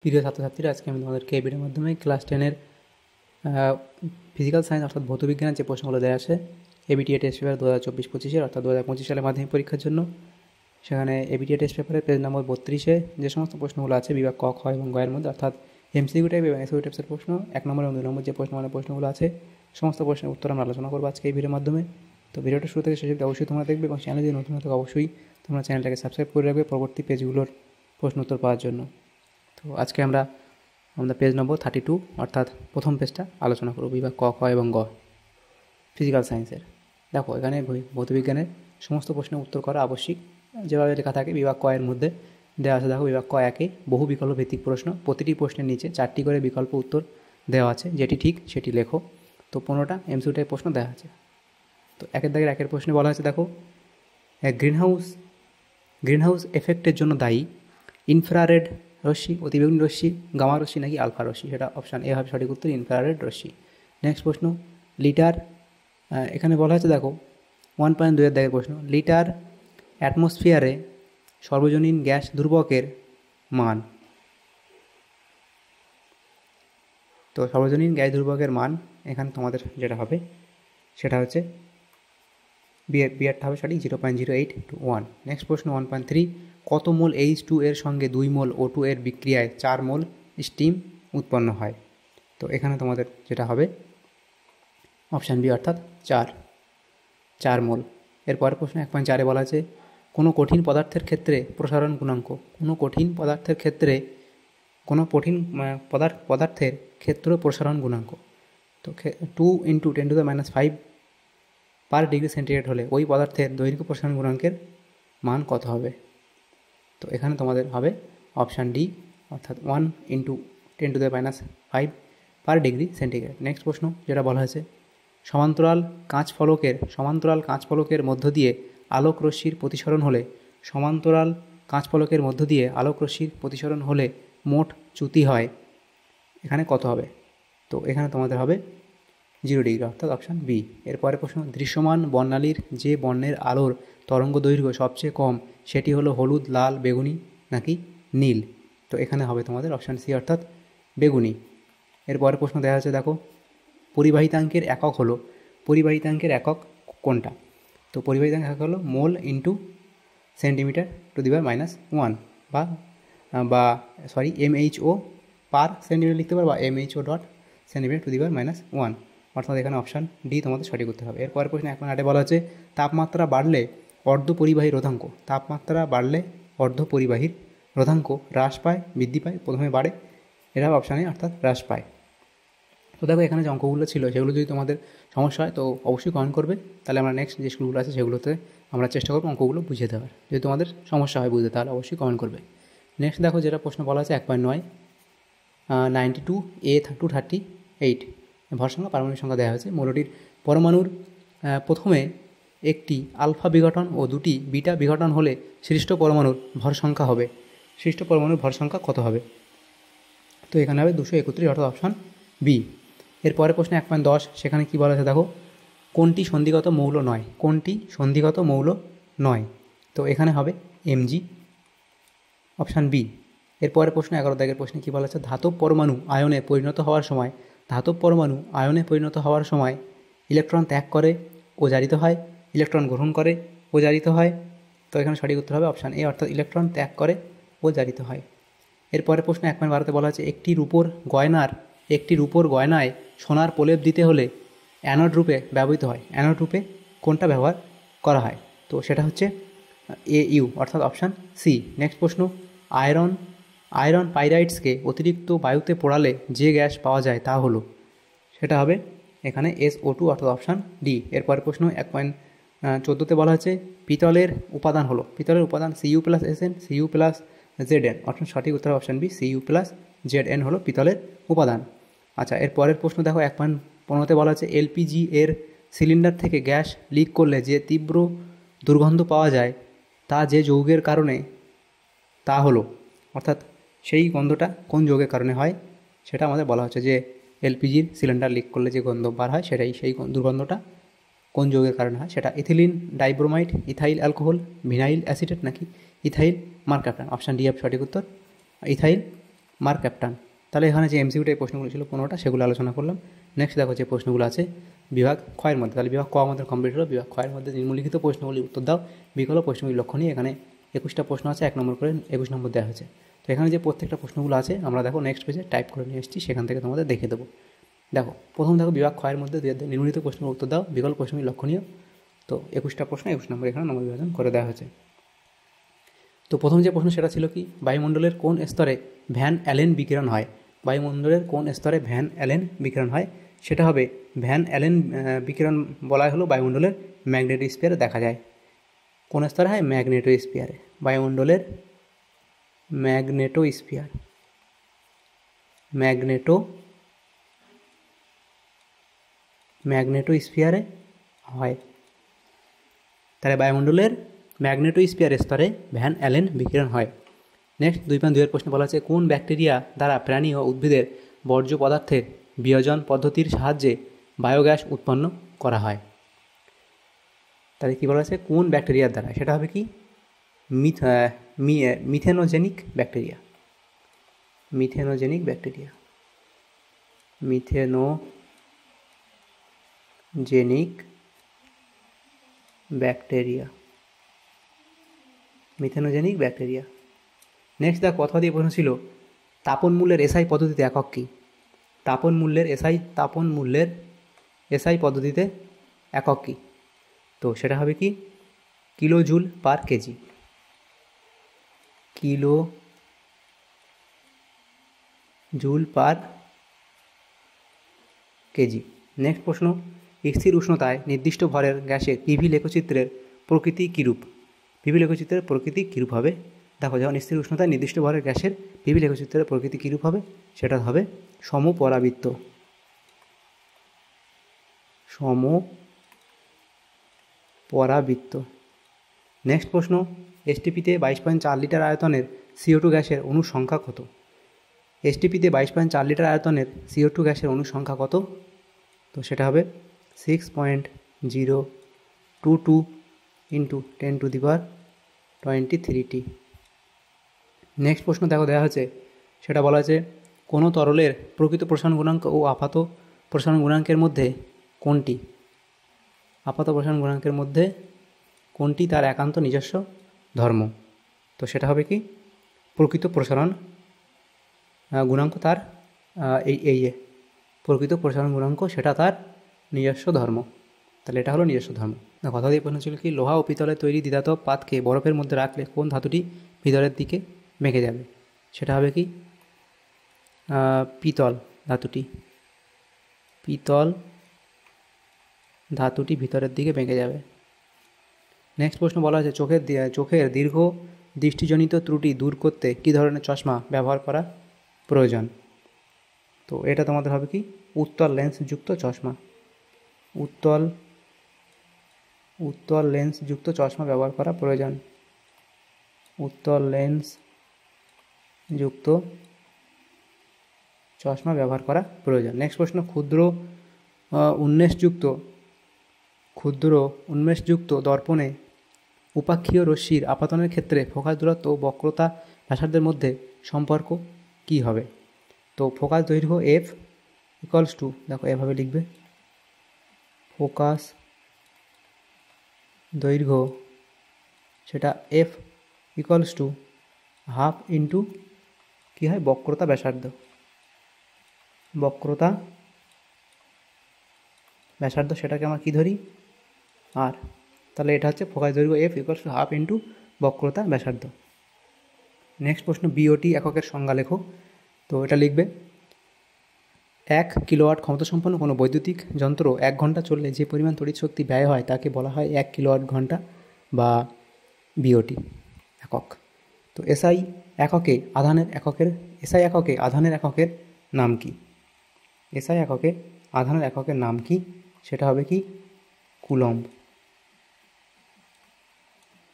প্রিয় ছাত্রছাত্রীরা, আজকে আমি তোমাদেরকে এই ভিডিওর মাধ্যমে ক্লাস 10-এর ফিজিক্যাল সায়েন্স অর্থাৎ ভৌতবিজ্ঞানের যে প্রশ্নগুলো দেওয়া আছে এবিটিএ টেস্ট পেপার 2024-25 অর্থাৎ 2025 সালে মাধ্যমিক পরীক্ষার জন্য, সেখানে এবিটিএ টেস্ট পেপারের পেজ নম্বর 32-এ যে সমস্ত প্রশ্নগুলো আছে বিভাগ ক, খ এবং গ এর মধ্যে, অর্থাৎ এমসিকিউ টাইপ এবং এসকিউ টাইপসের প্রশ্ন 1 নম্বর এবং 2 নম্বর যে প্রশ্নগুলো আছে সমস্ত প্রশ্নের উত্তর আমরা আলোচনা করবো আজকে এই ভিডিওর মাধ্যমে। তো ভিডিওটা শুরু থেকে শেষ অবধি অবশ্যই তোমরা দেখবে এবং চ্যানেলে যদি নতুন হতে অবশ্যই তোমরা চ্যানেলটাকে সাবস্ক্রাইব করে রাখবে পরবর্তী পেজগুলোর প্রশ্ন উত্তর পাওয়ার জন্য। তো আজকে আমরা আমাদের পেজ নম্বর 32 অর্থাৎ প্রথম পেজটা আলোচনা করব, বিভাগ ক, খ এবং গ ফিজিক্যাল সায়েন্সের। দেখো, এখানে ভৌতবিজ্ঞানের সমস্ত প্রশ্নের উত্তর করা আবশ্যিক যেভাবে লেখা থাকে। বিভাগ ক এর মধ্যে দেওয়া আছে, দেখো বিভাগ ক একে বহু বিকল্প ভিত্তিক প্রশ্ন, প্রতিটি প্রশ্নের নিচে 4টি করে বিকল্প উত্তর দেওয়া আছে, যেটি ঠিক সেটি লেখো। তো 15টা এমসিকিউ টাইপ প্রশ্ন দেওয়া আছে। তো একের দাগের একের প্রশ্নে বলা আছে, দেখো গ্রিনহাউস এফেক্টের জন্য দায়ী ইনফ্রারেড রশ্মি, অতিবেগুনি রশ্মি, গামা রশ্মি নাকি আলফা রশ্মি? সেটা অপশান এ হবে সঠিক উত্তর, ইনফ্রারেড রশ্মি। নেক্সট প্রশ্ন, লিটার এখানে বলা হয়েছে, দেখো 1.2 এর দাগের প্রশ্ন, লিটার অ্যাটমসফিয়ারে সর্বজনীন গ্যাস দুর্বকের মান। তো সর্বজনীন গ্যাস দুর্বকের মান এখানে তোমাদের যেটা হবে সেটা হচ্ছে বিয়ারটা হবে সঠিক 0.08 to 1। নেক্সট প্রশ্ন 1.3, কত মোল H2 এর সঙ্গে 2 মোল O2 এর বিক্রিয়ায় 4 মোল স্টিম উৎপন্ন হয়? তো এখানে তোমাদের যেটা হবে অপশান বি অর্থাৎ 4 মোল। এরপরের প্রশ্ন 1.4-এ বলা আছে, কোনো কঠিন পদার্থের ক্ষেত্রে প্রসারণ গুণাঙ্ক। কোনো কঠিন পদার্থের ক্ষেত্র প্রসারণ গুণাঙ্ক। তো 2 × 10⁻⁵ পার ডিগ্রি সেন্টিগ্রেড হলে ওই পদার্থের দৈর্ঘ্য প্রসারণ গুণাঙ্কের মান কত হবে? তো এখানে তোমাদের হবে অপশান ডি অর্থাৎ 1 × 10⁻⁵ পার ডিগ্রি সেন্টিগ্রেড। নেক্সট প্রশ্ন যেটা বলা হয়েছে, সমান্তরাল কাঁচ ফলকের মধ্য দিয়ে আলোক রশ্মির প্রতিসরণ হলে মোট চ্যুতি হয় এখানে কত হবে? তো এখানে তোমাদের হবে 0 ডিগ্রি অর্থাৎ অপশান বি। এরপরে প্রশ্ন, দৃশ্যমান বর্ণালীর যে বর্ণের আলোর তরঙ্গ দৈর্ঘ্য সবচেয়ে কম সেটি হলো হলুদ, লাল, বেগুনি নাকি নীল? তো এখানে হবে তোমাদের অপশান সি অর্থাৎ বেগুনি। এরপরে প্রশ্ন দেওয়া আছে, দেখো পরিবাহিতাঙ্কের একক কোনটা? তো পরিবাহিতাঙ্কের একক হলো mole into centimetre to the power -1 বা MHO পার সেন্টিমিটার লিখতে পারো বা MHO dot centimetre to the power -1, অর্থাৎ এখানে অপশান ডি তোমাদের সঠিক উত্তর হবে। এরপরের প্রশ্ন 1.8-এ বলা হচ্ছে, তাপমাত্রা বাড়লে অর্ধপরিবাহীর রোধাঙ্ক হ্রাস পায়, বৃদ্ধি পায়? প্রথমে বাড়ে, এটা হবে অপশান এ অর্থাৎ হ্রাস পায়। তো দেখো, এখানে যে অঙ্কগুলো ছিল সেগুলো যদি তোমাদের সমস্যা হয় তো অবশ্যই কমেন্ট করবে, তাহলে আমরা নেক্সট যে স্কুলগুলো আছে সেগুলোতে আমরা চেষ্টা করবো অঙ্কগুলো বুঝিয়ে দেওয়ার। যদি তোমাদের সমস্যা হয় বুঝতে, তাহলে অবশ্যই কমেন্ট করবে। নেক্সট দেখো যেটা প্রশ্ন বলা আছে 1.9, 92A to 38 ভর সংখ্যা পারমাণবিক সংখ্যা দেওয়া হয়েছে। মৌলটির পরমাণুর প্রথমে একটি আলফা বিঘটন ও 2টি বিটা বিঘটন হলে সৃষ্ট পরমাণুর ভর সংখ্যা কত হবে? তো এখানে হবে 231 অর্থাৎ অপশান বি। এরপরে প্রশ্ন 1.10, সেখানে কি বলা আছে, দেখো কোনটি সন্ধিগত মৌল নয়? তো এখানে হবে Mg, অপশান বি। এরপরে প্রশ্ন 11 দাগের প্রশ্নে কী বলা আছে, ধাতব পরমাণু আয়নে পরিণত হওয়ার সময় ইলেকট্রন ত্যাগ করে ও জারিত হয়, ইলেকট্রন গ্রহণ করে ও জারিত হয়? তো এখানে সঠিক উত্তর হবে অপশান এ অর্থাৎ ইলেকট্রন ত্যাগ করে ও জারিত হয়। এরপরে প্রশ্ন 1.12-তে বলা আছে, একটি রূপোর গয়নায় সোনার প্রলেপ দিতে হলে অ্যানোড রূপে ব্যবহৃত হয়। অ্যানোড রূপে কোনটা ব্যবহার করা হয়? তো সেটা হচ্ছে AU অর্থাৎ অপশান সি। নেক্সট প্রশ্ন, আয়রন পাইরাইডসকে অতিরিক্ত বায়ুতে পোড়ালে যে গ্যাস পাওয়া যায় তা হলো, সেটা হবে এখানে SO2 অর্থাৎ অপশান ডি। এরপরের প্রশ্ন 1.14-তে বলা হচ্ছে, পিতলের উপাদান Cu+Sn, Cu+Zn, অর্থাৎ সঠিক উত্তর অপশান বি, Cu+Zn হলো পিতলের উপাদান। আচ্ছা, এরপরের প্রশ্ন দেখো 1.15-তে বলা হচ্ছে, LPG এর সিলিন্ডার থেকে গ্যাস লিক করলে যে তীব্র দুর্গন্ধ পাওয়া যায় তা যে যৌগের কারণে তা হলো, অর্থাৎ সেই গন্ধটা কোন যৌগের কারণে হয় সেটা আমাদের বলা হচ্ছে, যে এলপিজির সিলিন্ডার লিক করলে যে গন্ধ বার হয় সেই দুর্গন্ধটা কোন যৌগের কারণে হয়? সেটা ethylene dibromide, ethyl alcohol, vinyl acetate নাকি ইথাইল মার্কাপ্টান? অপশান ডি সঠিক উত্তর, ইথাইল মার ক্যাপ্টান। তাহলে এখানে যে এমসিকিউ প্রশ্নগুলো ছিল 15টা, সেগুলো আলোচনা করলাম। নেক্সট দেখো যে প্রশ্নগুলো আছে বিভাগ ক্ষয়ের মধ্যে। তাহলে বিভাগ ক আমাদের কমপ্লিট হলো। বিভাগ ক্ষয়ের মধ্যে নিম্নলিখিত প্রশ্নগুলি উত্তর দাও, বিকল্প প্রশ্নগুলি লক্ষ্য নিয়ে। এখানে 21টা প্রশ্ন আছে, 1 নম্বর করে 21 নম্বর দেওয়া হয়েছে। তো এখানে যে প্রত্যেকটা প্রশ্নগুলো আছে আমরা দেখো নেক্সট পেজে টাইপ করে নিয়ে এসেছি, সেখান থেকে তোমাদের দেখে দেবো। দেখো প্রথম দেখো বিভাগ ক্ষয়ের মধ্যে নিম্নলিখিত প্রশ্নের উত্তর দাও, বিকল্প প্রশ্নগুলি লক্ষণীয়। তো 21টা প্রশ্ন, 21 নম্বর এখানে নম্বর বিভাজন করে দেওয়া হয়েছে। তো প্রথম যে প্রশ্ন সেটা ছিল কি, বায়ুমণ্ডলের কোন স্তরে ভ্যান অ্যালেন বিকিরণ হয়? বায়ুমণ্ডলের কোন স্তরে ভ্যান অ্যালেন বিকিরণ হয়? সেটা হবে ভ্যান অ্যালেন বিকিরণ বলা হলো বায়ুমণ্ডলের ম্যাগনেটোস্ফিয়ারে দেখা যায়। কোন স্তরে হয়? ম্যাগনেটোস্ফিয়ারে। বায়ুমণ্ডলের ম্যাগনেটোস্ফিয়ার, ম্যাগনেটোস্ফিয়ারে হয়। তাহলে বায়ুমণ্ডলের ম্যাগনেটোস্ফিয়ার স্তরে ভ্যান অ্যালেন বিকিরণ হয়। নেক্সট 2.2 প্রশ্ন বলা আছে কোন ব্যাকটেরিয়া দ্বারা প্রাণী ও উদ্ভিদের বর্জ্য পদার্থের বিয়োজন পদ্ধতির সাহায্যে বায়োগ্যাস উৎপন্ন করা হয়? তাহলে কী বলা আছে? কোন ব্যাকটেরিয়ার দ্বারা? সেটা হবে কি methanogenic bacteria. Methanogenic bacteria, methanogenic bacteria, methanogenic bacteria. Next দা কথা দিয়ে প্রশ্ন ছিল তাপন মূল্যের এসআই পদ্ধতিতে একক কী? তাপন মূল্যের এসআই পদ্ধতিতে একক কী? তো সেটা হবে কি kilo joule per KG. Kilo joule per KG. Next প্রশ্ন স্থির উষ্ণতায় নির্দিষ্ট ভরের গ্যাসের পিভি লেখচিত্রের প্রকৃতি কীরূপ? পিভি লেখচিত্রের প্রকৃতি কীরূপ হবে? দেখো যখন স্থির উষ্ণতায় নির্দিষ্ট ভরের গ্যাসের পিভি লেখচিত্রের প্রকৃতি কীরূপ হবে? সেটা হবে সমপরাবৃত্ত। সমপরাবৃত্ত। নেক্সট প্রশ্ন এসটিপিতে 22.4 লিটার আয়তনের CO2 গ্যাসের অণুর সংখ্যা কত? এসটিপিতে 22.4 লিটার আয়তনের CO2 গ্যাসের অণুর সংখ্যা কত? তো সেটা হবে 6.022 ইন্টু 10⁻23T। নেক্সট প্রশ্ন দেখো দেওয়া হয়েছে, সেটা বলা আছে কোনো তরলের প্রকৃত প্রসারণ গুণাঙ্ক ও আপাত প্রসারণ গুণাঙ্কের মধ্যে কোনটি? আপাত প্রসারণ গুণাঙ্কের মধ্যে কোনটি তার একান্ত নিজস্ব ধর্ম? তো সেটা হবে কি প্রকৃত প্রসারণ গুণাঙ্ক তার প্রকৃত প্রসারণ গুণাঙ্ক সেটা তার নিজস্ব ধর্ম। তাহলে এটা হলো নিজস্ব ধর্ম। কথা দিয়ে প্রশ্ন ছিল কি লোহা ও পিতলের তৈরি দ্বিধাতব পাতকে বরফের মধ্যে রাখলে কোন ধাতুটি ভিতরের দিকে বেঁকে যাবে? সেটা হবে কি পিতল ধাতুটি। পিতল ধাতুটি ভিতরের দিকে বেঁকে যাবে। নেক্সট প্রশ্ন বলা আছে চোখের দীর্ঘ দৃষ্টিজনিত ত্রুটি দূর করতে কী ধরনের চশমা ব্যবহার করা প্রয়োজন? তো এটা তোমাদের হবে কি উত্তল লেন্সযুক্ত চশমা। উত্তল লেন্সযুক্ত চশমা ব্যবহার করা প্রয়োজন। উত্তল লেন্সযুক্ত চশমা ব্যবহার করা প্রয়োজন। নেক্সট প্রশ্ন ক্ষুদ্র উন্মেষযুক্ত দর্পণে উপাক্ষীয় রশ্মির আপাতনের ক্ষেত্রে ফোকাস দূরত্ব ও বক্রতা ব্যাসার্ধের মধ্যে সম্পর্ক কী হবে? তো ফোকাস দৈর্ঘ্য F ইকুয়ালস টু, দেখো এভাবে লিখবে, ফোকাস দৈর্ঘ্য সেটা F equals to half into কী হয় বক্রতা ব্যাসার্ধ। বক্রতা ব্যাসার্ধ সেটাকে আমরা কী ধরি? আর। তাহলে এটা হচ্ছে ফোকাস দৈর্ঘ্য F equals to half into বক্রতা ব্যাসার্ধ। নেক্সট প্রশ্ন বিওটি এককের সংজ্ঞা লেখো। তো এটা লিখবে 1 কিলোওয়াট ক্ষমতাসম্পন্ন কোনো বৈদ্যুতিক যন্ত্র 1 ঘন্টা চললে যে পরিমাণ তড়িৎ শক্তি ব্যয় হয় তাকে বলা হয় 1 কিলোওয়াট ঘন্টা বা বিওটি একক। তো এসআই এককে আধানের এককের নাম কি? এসআই এককে আধানের এককের নাম কি? সেটা হবে কি কুলম্ব।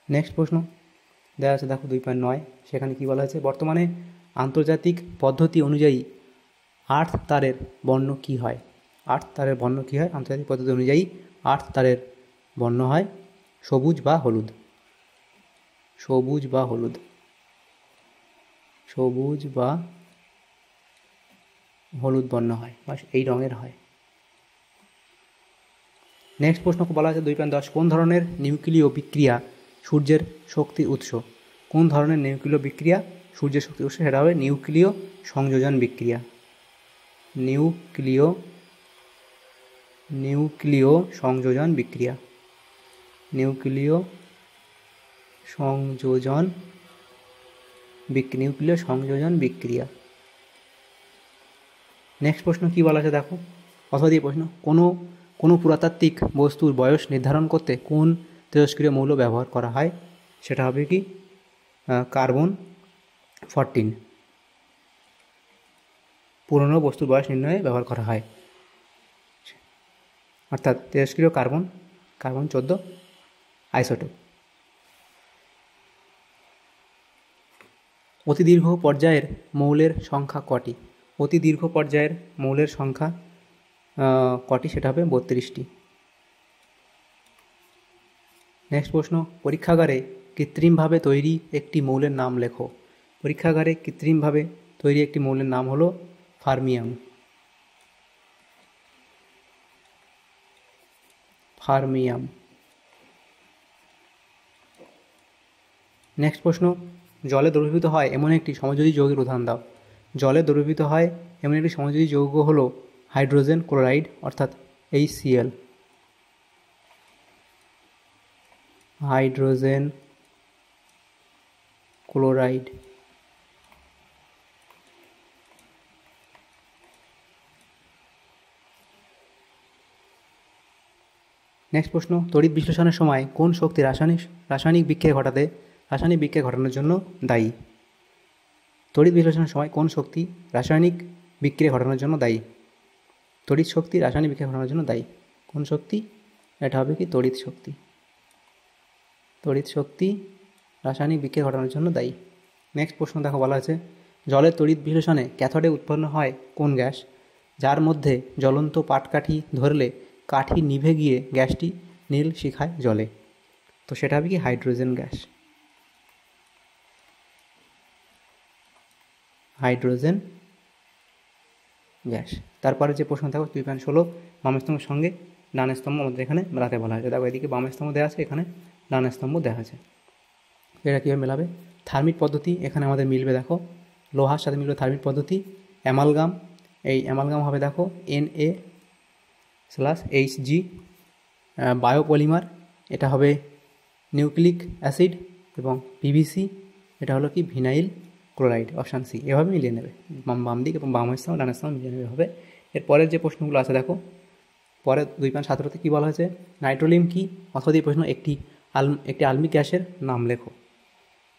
নেক্সট প্রশ্ন দেওয়া আছে দেখো 2.9, সেখানে কি বলা আছে বর্তমানে আন্তর্জাতিক পদ্ধতি অনুযায়ী আর্থ তারের বর্ণ কী হয়? আন্তর্জাতিক পদ্ধতি অনুযায়ী আর্থ তারের বর্ণ হয় সবুজ বা হলুদ। সবুজ বা হলুদ বর্ণ হয় বা এই রঙের হয়। নেক্সট প্রশ্ন বলা আছে 2.10 কোন ধরনের নিউক্লিয় বিক্রিয়া সূর্যের শক্তির উৎস? কোন ধরনের নিউক্লিয় বিক্রিয়া সূর্যের শক্তির উৎস? সেটা হবে নিউক্লিয় সংযোজন বিক্রিয়া। নিউক্লিয় সংযোজন বিক্রিয়া। নিউক্লিয় সংযোজন বিক্রিয়া। নেক্সট প্রশ্ন কি বলা আছে দেখো, অথবা দিয়ে প্রশ্ন, কোনো পুরাতাত্ত্বিক বস্তুর বয়স নির্ধারণ করতে কোন তেজস্ক্রিয় মৌল ব্যবহার করা হয়? সেটা হবে কি কার্বন 14। পুরনো বস্তুর বয়স নির্ণয়ে ব্যবহার করা হয়, অর্থাৎ তেজস্ক্রিয় কার্বন 14 আইসোটোপ। অতি দীর্ঘ পর্যায়ের মৌলের সংখ্যা কটি? অতি দীর্ঘ পর্যায়ের মৌলের সংখ্যা কটি? সেটা হবে 32টি। নেক্সট প্রশ্ন, পরীক্ষাগারে কৃত্রিমভাবে তৈরি একটি মৌলের নাম লেখো। পরীক্ষাগারে কৃত্রিমভাবে তৈরি একটি মৌলের নাম হলো ফার্মিয়াম। নেক্সট প্রশ্ন, জলে দ্রবীভূত হয় এমন একটি সমযোজী যৌগের উদাহরণ দাও। জলে দ্রবীভূত হয় এমন একটি সমযোজী যৌগ হলো হাইড্রোজেন ক্লোরাইড, অর্থাৎ HCl। Hydrogen chloride. নেক্সট প্রশ্ন, তড়িৎ বিশ্লেষণের সময় কোন শক্তি রাসায়নিক বিক্রিয়া ঘটানোর জন্য দায়ী? তড়িৎ বিশ্লেষণের সময় কোন শক্তি রাসায়নিক বিক্রিয়া ঘটানোর জন্য দায়ী? তড়িৎ শক্তি রাসায়নিক বিক্রিয়া ঘটানোর জন্য দায়ী। কোন শক্তি? এটা হবে কি তড়িৎ শক্তি। তড়িৎ শক্তি রাসায়নিক বিক্রিয়া ঘটানোর জন্য দায়ী। নেক্সট প্রশ্ন দেখো, বলা আছে জলের তড়িৎ বিশ্লেষণে ক্যাথোডে উৎপন্ন হয় কোন গ্যাস? যার মধ্যে জ্বলন্ত পাটকাঠি ধরলে কাঠি নিভে গিয়ে গ্যাসটি নীল শিখায় জ্বলে। তো সেটা হবে কি হাইড্রোজেন গ্যাস। Hydrogen gas. তারপরে যে প্রশ্ন দেখো 2.16 বাম স্তম্ভের সঙ্গে ডান স্তম্ভ আমাদের এখানে মেলাতে বলা হয়েছে। দেখো এদিকে বাম স্তম্ভ দেওয়া আছে, এখানে ডান স্তম্ভ দেওয়া আছে। এটা কীভাবে মেলাবে? থার্মিট পদ্ধতি এখানে আমাদের মিলবে, দেখো লোহার সাথে মিলবে থার্মিট পদ্ধতি। অ্যামালগাম, এই অ্যামালগাম হবে দেখো Na+HG। বায়োপলিমার, এটা হবে নিউক্লিক অ্যাসিড। এবং PVC, এটা হলো কি ভিনাইল ক্লোরাইড, অপশান সি। এভাবে মিলিয়ে নেবে, বাম দিক এবং বাম স্তম্ভ ডান স্তম্ভ মিলিয়ে নেবে হবে। এর পরের যে প্রশ্নগুলো আছে দেখো, পরে 2.17 কী বলা হয়েছে, নাইট্রোলিম কি? অথবা এই প্রশ্ন একটি আলমিক গ্যাসের নাম লেখো।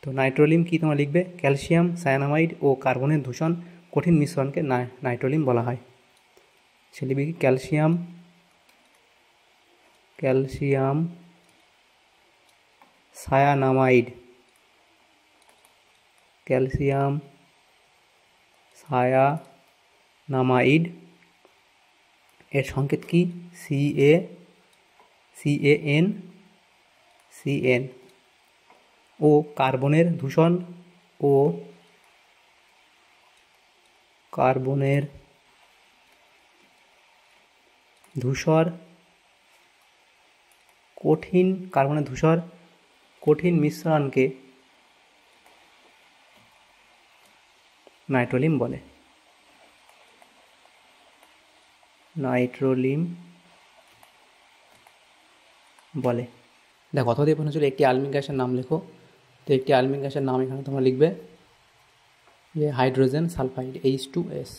তো নাইট্রোলিম কি তোমরা লিখবে, ক্যালসিয়াম সায়ানামাইড ও কার্বনের দূষণ কঠিন মিশ্রণকে নাইট্রোলিম বলা হয়। সে লিখবে কি ক্যালসিয়াম সায়ানামাইড। ক্যালসিয়াম সায়ানামাইড এর সংকেত কি? CaN। ও কার্বনের দূষণ কঠিন মিশ্রণকে নাইট্রোলিম বলে। দেখো অথবা প্রশ্ন ছিল একটি আলমিক গ্যাসের নাম লেখো। তো একটি আলমিক গ্যাসের নাম এখানে তোমরা লিখবে যে hydrogen sulphide, H2S।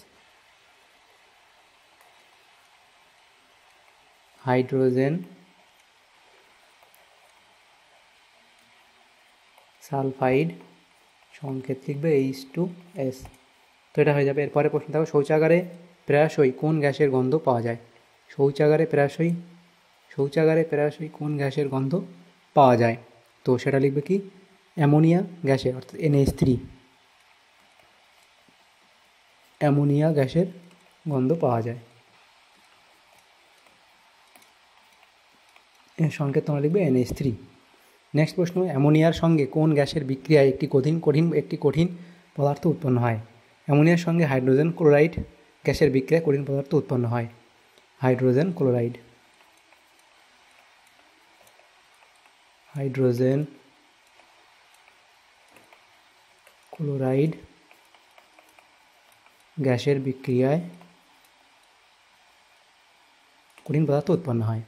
Hydrogen sulphide, সংকেত লিখবে H2S। তো এটা হয়ে যাবে। এরপরে প্রশ্ন দেখো, শৌচাগারে প্রায়শই কোন গ্যাসের গন্ধ পাওয়া যায়? শৌচাগারে প্রায়শই কোন গ্যাসের গন্ধ পাওয়া যায়? তো সেটা লিখবে কি অ্যামোনিয়া গ্যাসের, অর্থাৎ NH3। অ্যামোনিয়া গ্যাসের গন্ধ পাওয়া যায়। এর সংকেত তোমরা লিখবে NH3। নেক্সট প্রশ্ন, অ্যামোনিয়ার সঙ্গে কোন গ্যাসের বিক্রিয়ায় একটি কঠিন পদার্থ উৎপন্ন হয়? অ্যামোনিয়ার সঙ্গে হাইড্রোজেন ক্লোরাইড গ্যাসের বিক্রিয়ায় কঠিন পদার্থ উৎপন্ন হয়? Hydrogen chloride. হাইড্রোজেন ক্লোরাইড গ্যাসের বিক্রিয়ায় কঠিন পদার্থ উৎপন্ন হয়।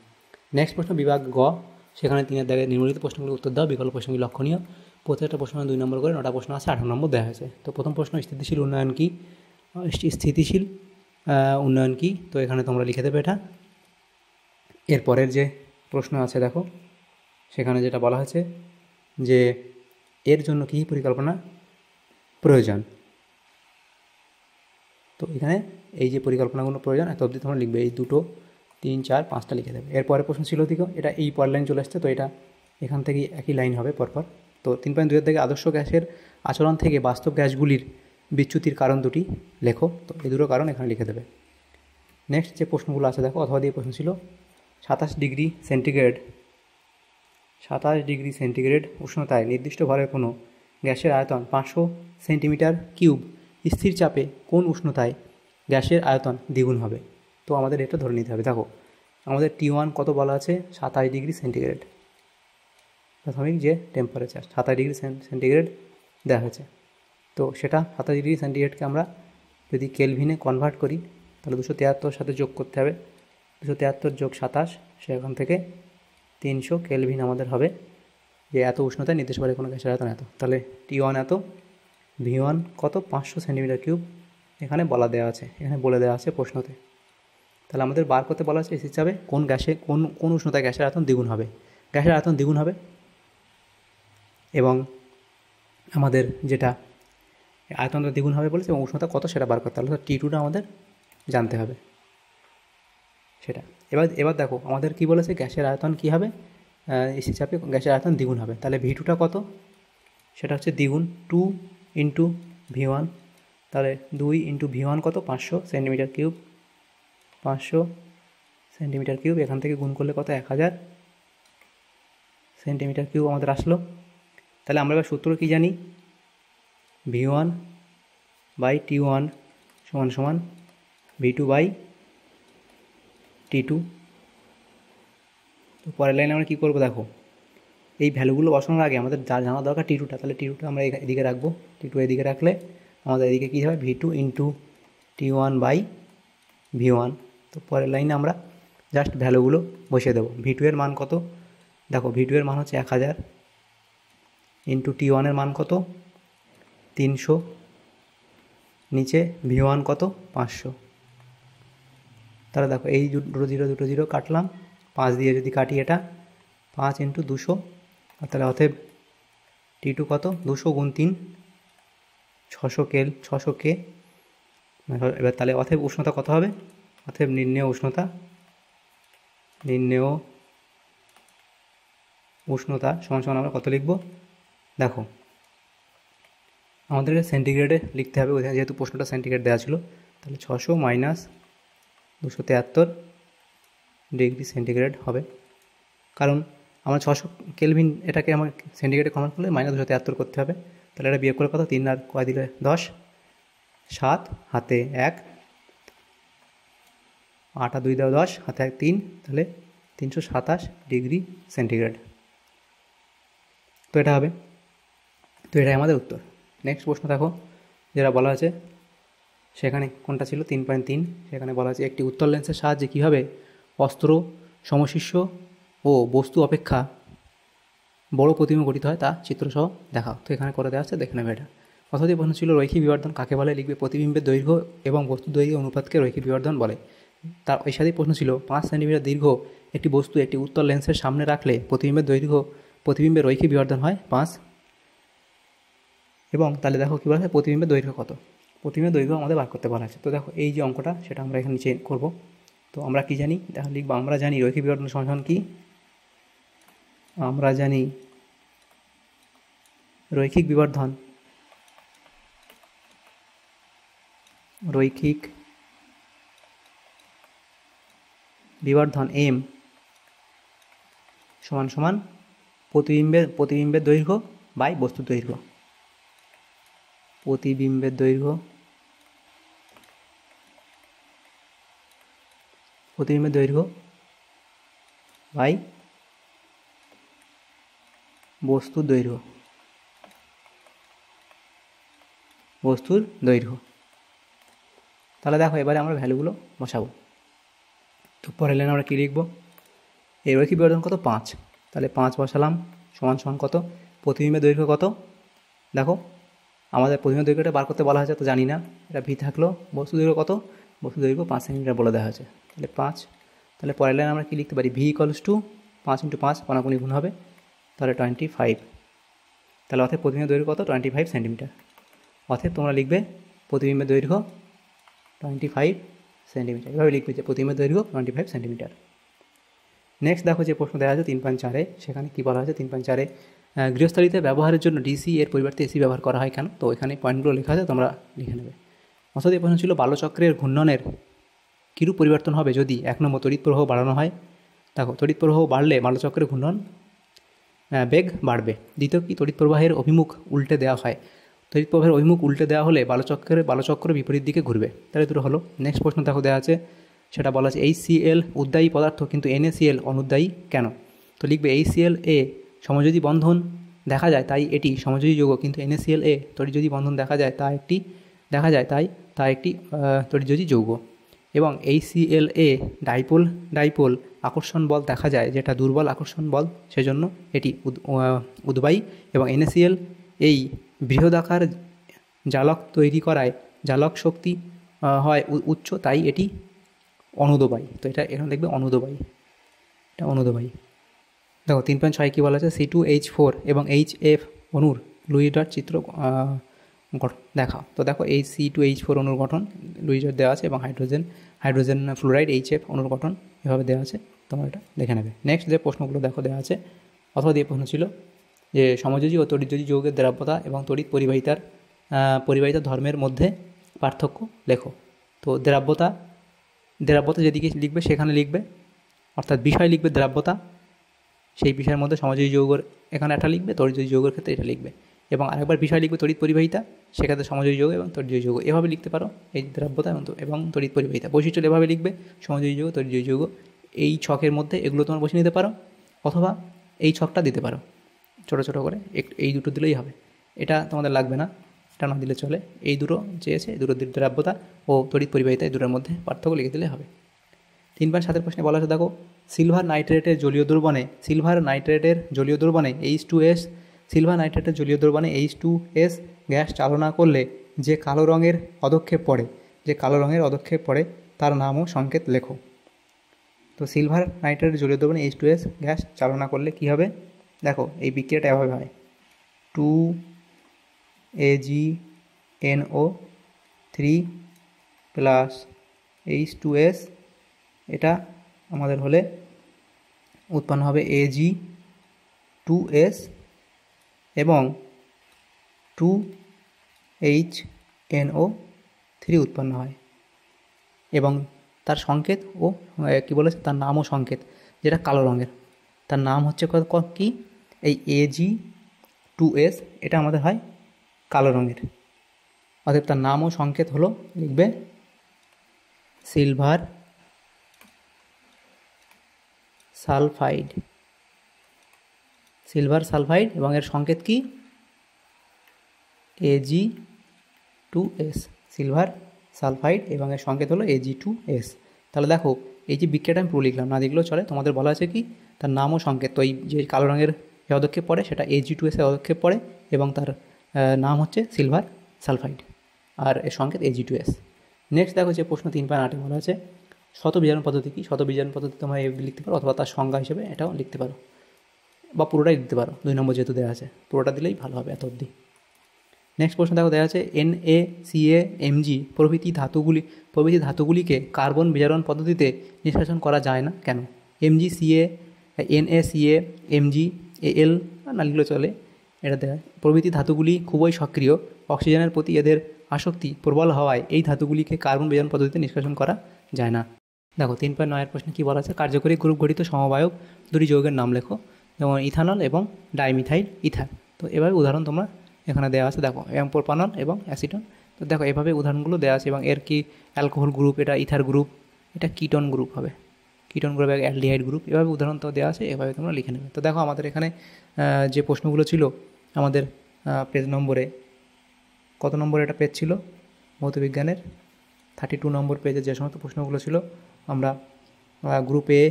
নেক্সট প্রশ্ন বিভাগ গ, সেখানে 3-এর দাগে নিম্নলিখিত প্রশ্নগুলোর উত্তর দাও, বিকল্প প্রশ্নগুলি লক্ষণীয়। প্রত্যেকটা প্রশ্ন 2 নম্বর করে, 9টা প্রশ্ন আছে, 18 নম্বর দেওয়া হয়েছে। তো প্রথম প্রশ্ন, স্থিতিশীল উন্নয়ন কী? স্থিতিশীল উন্নয়ন কী? তো এখানে তোমরা লিখে দেবে এটা। এরপরের যে প্রশ্ন আছে দেখো, সেখানে যেটা বলা হয়েছে যে এর জন্য কী পরিকল্পনা প্রয়োজন। তো এখানে এই যে পরিকল্পনাগুলো প্রয়োজন এত অবধি তোমরা লিখবে, এই 2, 3, 4, 5টা লিখে দেবে। এরপরে প্রশ্ন ছিল দিকে, এটা এই পর লাইন চলে আসছে, তো এটা এখান থেকেই একই লাইন হবে পরপর। তো 3.2-এর থেকে আদর্শ গ্যাসের আচরণ থেকে বাস্তব গ্যাসগুলির বিচ্যুতির কারণ দুটি লেখো। তো এই দুটো কারণ এখানে লিখে দেবে। নেক্সট যে প্রশ্নগুলো আছে দেখো, অথবা দিয়ে প্রশ্ন ছিল 27 ডিগ্রি সেন্টিগ্রেড 27 ডিগ্রি সেন্টিগ্রেড উষ্ণতায় নির্দিষ্ট ভরের কোনো গ্যাসের আয়তন 500 সেন্টিমিটার কিউব স্থির চাপে কোন উষ্ণতায় গ্যাসের আয়তন দ্বিগুণ হবে? তো আমাদের এটা ধরে নিতে হবে। দেখো আমাদের T1 কত বলা আছে? 27 ডিগ্রি সেন্টিগ্রেড, প্রাথমিক যে টেম্পারেচার 27 ডিগ্রি সেন্টিগ্রেড দেওয়া হয়েছে। তো সেটা 27 ডিগ্রি সেন্টিগ্রেডকে আমরা যদি কেলভিনে কনভার্ট করি তাহলে 273 সাথে যোগ করতে হবে। 273 যোগ 27, সেখান থেকে 300 কেলভিন আমাদের হবে, যে এত উষ্ণতায় নির্দিষ্ট ভরের কোনো গ্যাসের আয়তন এত। তাহলে T1 এত, V1 কত? 500 সেন্টিমিটার কিউব এখানে বলা দেওয়া আছে, এখানে বলে দেওয়া আছে প্রশ্নতে। তাহলে আমাদের বার করতে বলা আছে স্থির চাপে কোন গ্যাসে কোন উষ্ণতায় গ্যাসের আয়তন দ্বিগুণ হবে। গ্যাসের আয়তন দ্বিগুণ হবে এবং আমাদের যেটা আয়তনটা দ্বিগুণ হবে বলেছে এবং উষ্ণতা কত সেটা বার করতে হবে। অর্থাৎ T2টা আমাদের জানতে হবে সেটা। এবার দেখো আমাদের কি বলেছে, গ্যাসের আয়তন কী হবে? স্থির চাপে গ্যাসের আয়তন দ্বিগুণ হবে। তাহলে V2টা কত? সেটা হচ্ছে দ্বিগুণ 2 ইন্টু V1। তাহলে 2 ইন্টু V1 কত? 500 সেন্টিমিটার কিউব। 500 সেন্টিমিটার কিউব, এখান থেকে গুণ করলে কত? 1000 সেন্টিমিটার কিউব আমাদের আসলো। তাহলে আমরা এবার সূত্র কী জানি? V1 বাই T1 সমান সমান V2 বাই T2। তো পরের লাইনে আমরা কী করবো দেখো, এই ভ্যালুগুলো বসানোর আগে আমাদের যা জানা দরকার T2টা, তাহলে T2টা আমরা এদিকে রাখবো। T2 এদিকে রাখলে আমাদের এদিকে কী হবে? V2 into T1 by V1। তো পরের লাইনে আমরা জাস্ট ভ্যালুগুলো বসিয়ে দেবো। V2 এর মান কত? দেখো V2 এর মান হচ্ছে 1000 ইন্টু T1 এর মান কত? 300, নিচে V1 কত? 500। তাহলে দেখো এই দুটো জিরো কাটলাম, 5 দিয়ে যদি কাটি এটা 5 ইন্টু 200, তাহলে অতএব T2 কত? 200 গুণ 3, 600 কে। এবার তাহলে অতএব উষ্ণতা কত হবে? অতএব নির্ণেয় উষ্ণতা সমান সমান আমরা কত লিখব? দেখো আমাদের সেন্টিগ্রেডে লিখতে হবে, যেহেতু প্রশ্নটা সেন্টিগ্রেড দেওয়া ছিল। তাহলে 600 মাইনাস 273 ডিগ্রি সেন্টিগ্রেড হবে, কারণ আমরা 600 কেলভিন এটাকে আমার সেন্টিগ্রেডে কনভার্ট করলে মাইনাস 273 করতে হবে। তাহলে এটা বিয়োগ করে কত? 3 আর কয় দিলে 10, 7 হাতে 1, 8 আর 2 দাও 10, হাতে 1 3, তাহলে 327 ডিগ্রি সেন্টিগ্রেড। তো এটা হবে, তো এটাই আমাদের উত্তর। নেক্সট প্রশ্ন দেখো, যেটা বলা আছে সেখানে কোনটা ছিল? 3.3, সেখানে বলা আছে একটি উত্তল লেন্সের সাহায্যে কীভাবে অস্ত্র, সমশিষ্য ও বস্তু অপেক্ষা বড় প্রতিবিম্ব গঠিত হয় তা চিত্রসহ দেখাও। তো এখানে করে দেওয়া আছে, দেখে নেবে এটা। অথবা প্রশ্ন ছিল রৈখিক বিবর্ধন কাকে বলে? লিখবে প্রতিবিম্বের দৈর্ঘ্য এবং বস্তুর দৈর্ঘ্যের অনুপাতকে রৈখিক বিবর্ধন বলে। তার ওই সাথেই প্রশ্ন ছিল 5 সেন্টিমিটার দীর্ঘ একটি বস্তু একটি উত্তল লেন্সের সামনে রাখলে প্রতিবিম্বের রৈখিক বিবর্ধন হয় 5। এবং তাহলে দেখো কী বলা হয়, প্রতিবিম্বের দৈর্ঘ্য কত? প্রতিবিম্বের দৈর্ঘ্য আমাদের বার করতে বলা আছে। তো দেখো এই যে অঙ্কটা সেটা আমরা এখানে নিচে করব। তো আমরা কি জানি দেখো লিখবো, আমরা জানি রৈখিক বিবর্ধন সমান কি? আমরা জানি রৈখিক বিবর্ধন m সমান সমান প্রতিবিম্বের দৈর্ঘ্য বাই বস্তুর দৈর্ঘ্য। প্রতিবিম্বের দৈর্ঘ্য প্রতিবিম্বের দৈর্ঘ্য বাই বস্তুর দৈর্ঘ্য, বস্তুর দৈর্ঘ্য। তাহলে দেখো এবারে আমরা ভ্যালুগুলো বসাবো। তো পরের লাইনে আমরা কী লিখবো, এর রৈখিক বিবর্ধন কত 5, তাহলে 5 বসালাম সমান সমান কত, প্রতিবিম্বের দৈর্ঘ্য কত, দেখো আমাদের প্রতিবিম্বের দৈর্ঘ্যটা বার করতে বলা হয়েছে তো জানি না, এটা ভি থাকলো, বস্তু দৈর্ঘ্য কত, বস্তু দৈর্ঘ্য 5 সেন্টিমিটার বলে দেওয়া হয়েছে, তাহলে 5। তাহলে পরের লাইনে আমরা কী লিখতে পারি, ভি ইকুয়ালস টু 5 × 5 কোনাকুনি গুণ হবে, তাহলে 25। তাহলে অর্থাৎ প্রতিবিম্বের দৈর্ঘ্য কত 25 সেন্টিমিটার, অর্থাৎ তোমরা লিখবে প্রতিবিম্বের দৈর্ঘ্য 25 সেন্টিমিটার, এভাবে লিখবে যে প্রতিবিম্বের দৈর্ঘ্য 25 সেন্টিমিটার। নেক্সট দেখো যে প্রশ্ন দেওয়া আছে 3.4-এ, সেখানে কী বলা হয়েছে 3.4-এ, গৃহস্থালিতে ব্যবহারের জন্য ডিসি এর পরিবর্তে এসি ব্যবহার করা হয় কেন, তো এখানে পয়েন্টগুলো লেখা আছে, তোমরা লিখে নেবে। অর্থাৎ এই প্রশ্ন ছিল বালচক্রের ঘূর্ণনের কীরূপ পরিবর্তন হবে যদি 1 নম্বর তড়িৎ প্রবাহ বাড়ানো হয়, দেখো তড়িৎ প্রবাহ বাড়লে বালচক্রের ঘূর্ণন বেগ বাড়বে। দ্বিতীয় কি, তড়িৎ প্রবাহের অভিমুখ উল্টে দেওয়া হয়, তড়িৎ প্রবাহের অভিমুখ উল্টে দেওয়া হলে বালচক্র বিপরীত দিকে ঘুরবে, তাহলে দুটো হলো। নেক্সট প্রশ্ন দেখো দেওয়া আছে, সেটা বলা আছে HCl উদ্দায়ী পদার্থ কিন্তু NaCl অনুদ্দায়ী কেন, তো লিখবে HCl এ সমযোজী বন্ধন দেখা যায় তাই এটি সমযোজী যৌগ, কিন্তু NaCl এ তড়িৎযোজী বন্ধন দেখা যায় তা একটি তড়িৎযোজী যৌগ, এবং HCl এ ডাইপোল আকর্ষণ বল দেখা যায় যেটা দুর্বল আকর্ষণ বল, সেজন্য এটি উদ্বায়ী, এবং NaCl এই বৃহদাকার জালক তৈরি করায় জালক শক্তি হয় উচ্চ, তাই এটি অনুদ্বায়ী, তো এটা এখানে দেখবে অনুদ্বায়ী, এটা অনুদ্বায়ী। দেখো 3.6 কী বলা আছে, C2H4 এবং HF অণুর লুইস চিত্র গঠন দেখা, তো দেখো এই C2H4 অণুর গঠন লুইস দেওয়া আছে, এবং হাইড্রোজেন ফ্লোরাইড HF অণুর গঠন এভাবে দেওয়া আছে, তোমরা এটা দেখে নেবে। নেক্সট যে প্রশ্নগুলো দেখো দেওয়া আছে, অথবা দিয়ে প্রশ্ন ছিল যে সমযোজী ও তড়িৎযোজী যৌগের দ্রাব্যতা এবং তড়িৎ পরিবাহিতার ধর্মের মধ্যে পার্থক্য লেখো, তো দ্রাব্যতা যেদিকে লিখবে সেখানে লিখবে, অর্থাৎ বিষয় লিখবে দ্রাব্যতা, সেই বিষয়ের মধ্যে সমযোজী যৌগের এখানে একটা লিখবে, তড়িৎযোজী যৌগের ক্ষেত্রে এটা লিখবে, এবং আরেকবার বিষয় লিখবে তড়িৎ পরিবাহিতা, সেক্ষেত্রে সমযোজী যৌগ এবং তড়িৎযোজী যৌগ, এভাবে লিখতে পারো এই দ্রাব্যতা এবং তড়িৎ পরিবাহিতা। বৈশিষ্ট্য এভাবে লিখবে, সমযোজী যৌগ তড়িৎযোজী যৌগ, এই ছকের মধ্যে এগুলো তোমার বসে নিতে পারো, অথবা এই ছকটা দিতে পারো ছোটো ছোটো করে, এই দুটো দিলেই হবে, এটা তোমাদের লাগবে না, এটা না দিলে চলে, এই দুটো চেয়েছে, এই দুটো দ্রাব্যতা ও তড়িৎ পরিবাহিতা, এই দুটোর মধ্যে পার্থক্য লিখে দিলে হবে। 3.7 প্রশ্নে বলা আছে, দেখো সিলভার নাইট্রেটের জলীয় দ্রবণে H2S গ্যাস চালনা করলে যে কালো রঙের পদক্ষেপ পড়ে তার নাম ও সংকেত লেখো, তো সিলভার নাইট্রেটের জলীয় দ্রবণে H2S গ্যাস চালনা করলে কী হবে, দেখো এই বিক্রিয়াটা এভাবে হয়, 2AgNO3 প্লাস H2S, এটা আমাদের হলে উৎপন্ন হবে Ag2S এবং 2HNO3 উৎপন্ন হয়, এবং তার সংকেত ও কী বলেছে, তার নাম ও সংকেত যেটা কালো রঙের, তার নাম হচ্ছে কি, এই Ag2S, এটা আমাদের হয় কালো রঙের, অতএব তার নাম ও সংকেত হলো, লিখবে সিলভার সালফাইড, এবং এর সংকেত কি Ag2S, সিলভার সালফাইড, এবং এর সংকেত হলো Ag2S। তাহলে দেখো এই যে বিক্রিয়াটা আমি পুরো লিখলাম, না দেখলেও চলে, তোমাদের বলা আছে কি তার নাম ও সংকেত, তো এই যে কালো রঙের যে পদক্ষেপ পড়ে সেটা Ag2S এর পদক্ষেপ পড়ে, এবং তার নাম হচ্ছে সিলভার সালফাইড, আর এর সংকেত Ag2S। নেক্সট দেখো যে প্রশ্ন 3.8-এ বলা আছে, শতবিজারণ পদ্ধতি কি, শতবিজারণ পদ্ধতি তোমরা লিখতে পারো, অথবা তার সংজ্ঞা হিসেবে এটাও লিখতে পারো, বা পুরোটাই দিতে পারো, 2 নম্বর যেহেতু দেওয়া আছে, পুরোটা দিলেই ভালো হবে এত অবধি। নেক্সট প্রশ্ন দেখো দেওয়া আছে, NaCaMg প্রভৃতি ধাতুগুলিকে কার্বন বিজারণ পদ্ধতিতে নিষ্কাশন করা যায় না কেন, MgCa NaCaMg Al না লিখলে চলে, এটা দেওয়া, প্রভৃতি ধাতুগুলি খুবই সক্রিয়, অক্সিজেনের প্রতি এদের আসক্তি প্রবল হওয়ায় এই ধাতুগুলিকে কার্বন বিজারণ পদ্ধতিতে নিষ্কাশন করা যায় না। দেখো 3.9-এর প্রশ্নে কী বলা আছে, কার্যকরী গ্রুপ গঠিত সমবায়ক দুটি যৌগের নাম লেখো, যেমন ইথানল এবং ডাইমিথাইল ইথার, তো এভাবে উদাহরণ তোমরা এখানে দেওয়া আছে, দেখো প্রোপানল এবং অ্যাসিটন, তো দেখো এভাবে উদাহরণগুলো দেওয়া আছে, এবং এর কি অ্যালকোহল গ্রুপ, এটা ইথার গ্রুপ, এটা কিটন গ্রুপ হবে, কিটোন গ্রুপ এক অ্যালডিহাইড গ্রুপ, এভাবে উদাহরণ তো দেওয়া আছে, এভাবে তোমরা লিখে নেবে। তো দেখো আমাদের এখানে যে প্রশ্নগুলো ছিল আমাদের পেজ নম্বরে, কত নম্বরে এটা পেজ ছিল ভৌতবিজ্ঞানের 32 নম্বর পেজে যে সমস্ত প্রশ্নগুলো ছিল আমরা গ্রুপ এ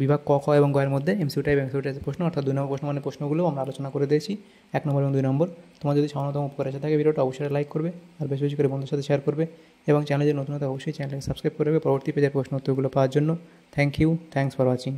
বিভাগ ক, খ এবং গ এর মধ্যে এমসিকিউ টাইপ প্রশ্ন, অর্থাৎ 2 নম্বর প্রশ্ন মানে প্রশ্নগুলো আমরা আলোচনা করে দিয়েছি 1 নম্বর এবং 2 নম্বর। তোমার যদি সামান্যতম উপকার এসে থাকে ভিডিওটা অবশ্যই লাইক করবে, আর বেশি বেশি করে বন্ধুদের সাথে শেয়ার করবে, এবং চ্যানেলে নতুন হতে অবশ্যই চ্যানেলটাকে সাবস্ক্রাইব করবে পরবর্তী পেজের প্রশ্ন উত্তরগুলো পাওয়ার জন্য। Thank you, thanks for watching.